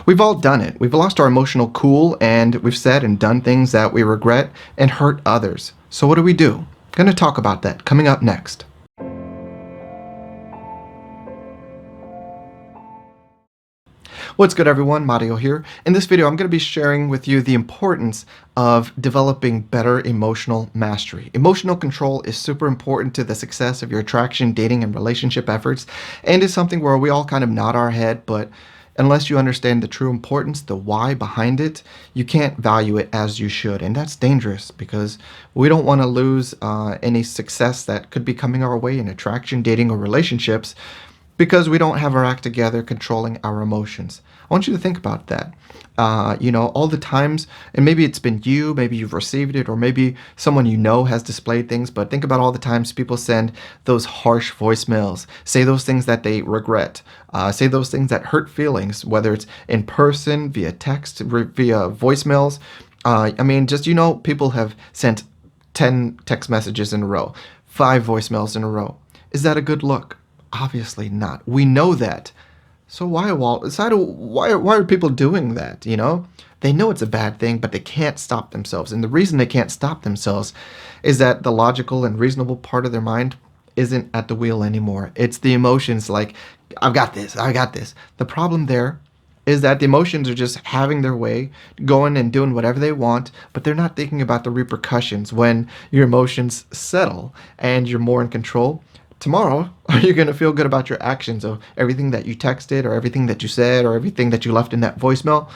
We've all done it. We've lost our emotional cool and we've said and done things that we regret and hurt others. So what do we do? Going to talk about that coming up next. What's good, everyone? Mario here. In this video, I'm going to be sharing with you the importance of developing better emotional mastery. Emotional control is super important to the success of your attraction, dating, and relationship efforts, and is something where we all kind of nod our head, but unless you understand the true importance, the why behind it, you can't value it as you should. And that's dangerous because we don't want to lose any success that could be coming our way in attraction, dating, or relationships because we don't have our act together controlling our emotions. I want you to think about that. All the times, and maybe it's been you, maybe you've received it, or maybe someone you know has displayed things, but think about all the times people send those harsh voicemails, say those things that they regret, say those things that hurt feelings, whether it's in person, via text, via voicemails. People have sent 10 text messages in a row, 5 voicemails in a row. Is that a good look? Obviously not. We know that. So why are people doing that, They know it's a bad thing, but they can't stop themselves. And the reason they can't stop themselves is that the logical and reasonable part of their mind isn't at the wheel anymore. It's the emotions like, I've got this, I got this. The problem there is that the emotions are just having their way, going and doing whatever they want, but they're not thinking about the repercussions when your emotions settle and you're more in control. Tomorrow, are you going to feel good about your actions of everything that you texted or everything that you said or everything that you left in that voicemail?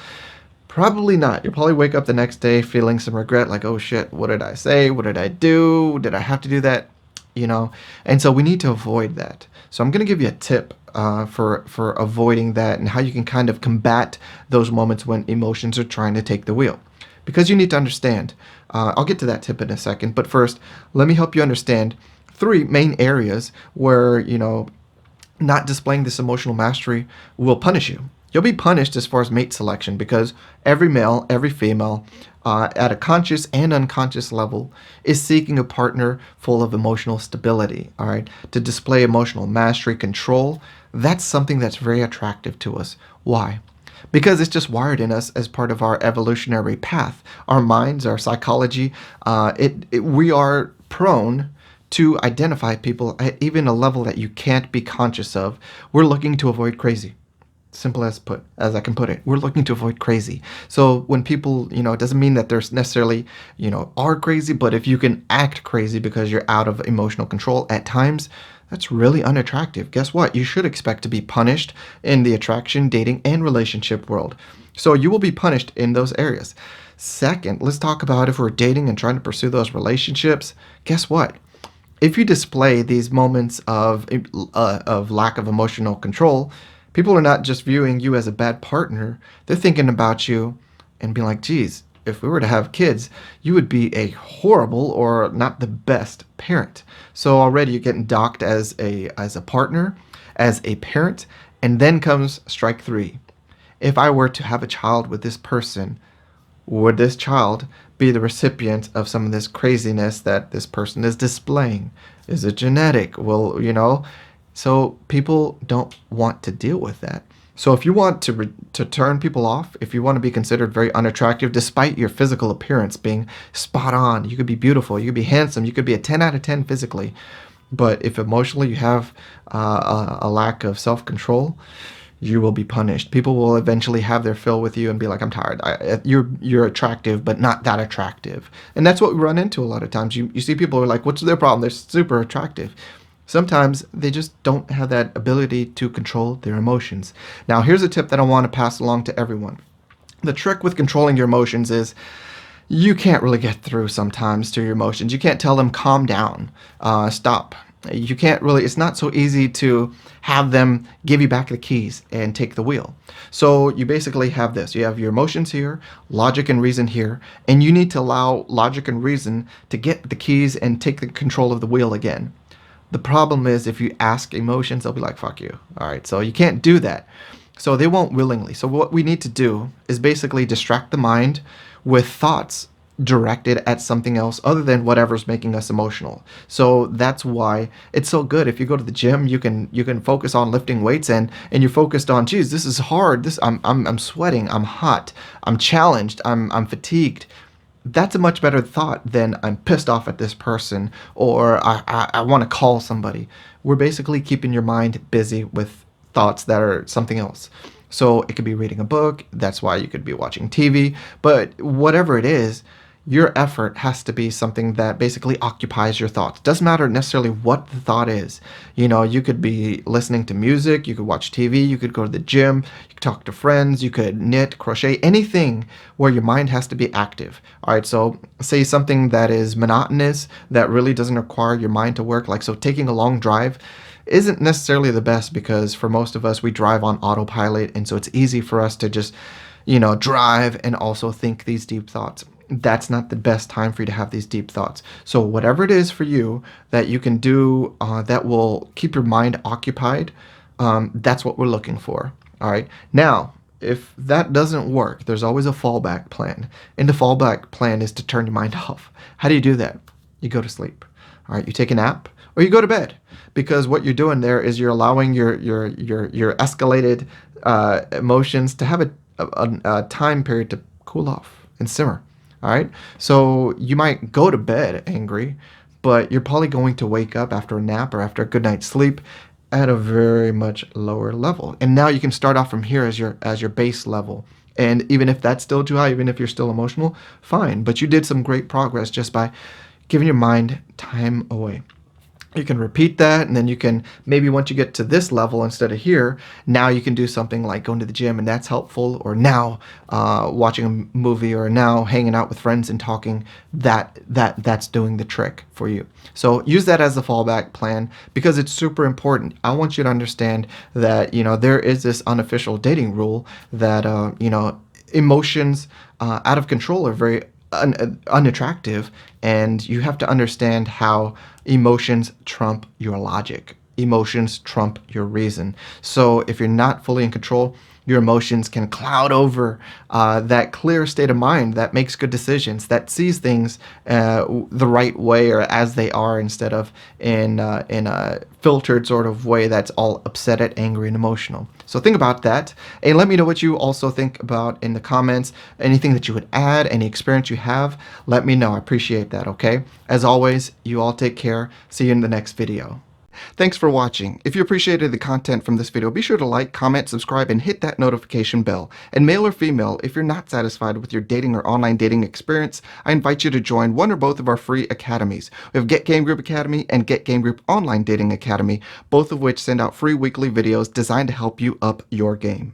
Probably not. You'll probably wake up the next day feeling some regret, like, oh shit, what did I say? What did I do? Did I have to do that? And so we need to avoid that. So I'm going to give you a tip for avoiding that and how you can kind of combat those moments when emotions are trying to take the wheel. Because you need to understand. I'll get to that tip in a second, but first, let me help you understand 3 main areas where, not displaying this emotional mastery will punish you. You'll be punished as far as mate selection because every male, every female, at a conscious and unconscious level, is seeking a partner full of emotional stability, all right? To display emotional mastery, control, that's something that's very attractive to us. Why? Because it's just wired in us as part of our evolutionary path. Our minds, our psychology, we are prone to identify people at even a level that you can't be conscious of. We're looking to avoid crazy. Simple as I can put it. We're looking to avoid crazy. So when people, it doesn't mean that there's necessarily, are crazy, but if you can act crazy because you're out of emotional control at times, that's really unattractive. Guess what? You should expect to be punished in the attraction, dating, and relationship world. So you will be punished in those areas. Second, let's talk about if we're dating and trying to pursue those relationships. Guess what? If you display these moments of lack of emotional control, people are not just viewing you as a bad partner. They're thinking about you and being like, geez, if we were to have kids, you would be a horrible or not the best parent. So already you're getting docked as a partner, as a parent, and then comes strike 3. If I were to have a child with this person, would this child be the recipient of some of this craziness that this person is displaying? Is it genetic? Well, so people don't want to deal with that. So if you want to turn people off, if you want to be considered very unattractive, despite your physical appearance being spot on, you could be beautiful, you could be handsome, you could be a 10 out of 10 physically, but if emotionally you have a lack of self-control, you will be punished. People will eventually have their fill with you and be like, I'm tired. You're attractive, but not that attractive. And that's what we run into a lot of times. You see people who are like, what's their problem? They're super attractive. Sometimes they just don't have that ability to control their emotions. Now, here's a tip that I want to pass along to everyone. The trick with controlling your emotions is you can't really get through sometimes to your emotions. You can't tell them, calm down, stop. You can't really, it's not so easy to have them give you back the keys and take the wheel. So you basically have this. You have your emotions here, logic and reason here, and you need to allow logic and reason to get the keys and take the control of the wheel again. The problem is if you ask emotions, they'll be like, fuck you. All right, so you can't do that. So they won't willingly. So what we need to do is basically distract the mind with thoughts directed at something else other than whatever's making us emotional. So that's why it's so good. If you go to the gym, you can focus on lifting weights, and you're focused on, geez, this is hard. This I'm sweating, I'm hot, I'm challenged, I'm fatigued. That's a much better thought than I'm pissed off at this person, or I want to call somebody. We're basically keeping your mind busy with thoughts that are something else. So it could be reading a book, that's why you could be watching TV, but whatever it is, your effort has to be something that basically occupies your thoughts. Doesn't matter necessarily what the thought is. You know, you could be listening to music, you could watch TV, you could go to the gym, you could talk to friends, you could knit, crochet, anything where your mind has to be active. All right, so say something that is monotonous, that really doesn't require your mind to work, like so taking a long drive isn't necessarily the best, because for most of us we drive on autopilot, and so it's easy for us to just drive and also think these deep thoughts. That's not the best time for you to have these deep thoughts. So whatever it is for you that you can do that will keep your mind occupied, that's what we're looking for. All right. Now, if that doesn't work, there's always a fallback plan. And the fallback plan is to turn your mind off. How do you do that? You go to sleep. All right. You take a nap or you go to bed, because what you're doing there is you're allowing your escalated emotions to have a time period to cool off and simmer. All right. So you might go to bed angry, but you're probably going to wake up after a nap or after a good night's sleep at a very much lower level. And now you can start off from here as your base level. And even if that's still too high, even if you're still emotional, fine. But you did some great progress just by giving your mind time away. You can repeat that, and then you can, maybe once you get to this level instead of here, now you can do something like going to the gym, and that's helpful, or now watching a movie, or now hanging out with friends and talking. That's doing the trick for you. So use that as a fallback plan, because it's super important. I want you to understand that there is this unofficial dating rule that emotions out of control are very unattractive, and you have to understand how emotions trump your logic. Emotions trump your reason. So if you're not fully in control, your emotions can cloud over that clear state of mind that makes good decisions, that sees things the right way or as they are, instead of in a filtered sort of way that's all upset, angry, and emotional. So think about that, and let me know what you also think about in the comments. Anything that you would add, any experience you have, let me know. I appreciate that, okay? As always, you all take care. See you in the next video. Thanks for watching. If you appreciated the content from this video, be sure to like, comment, subscribe, and hit that notification bell. And male or female, if you're not satisfied with your dating or online dating experience, I invite you to join one or both of our free academies. We have Get Game Group Academy and Get Game Group Online Dating Academy, both of which send out free weekly videos designed to help you up your game.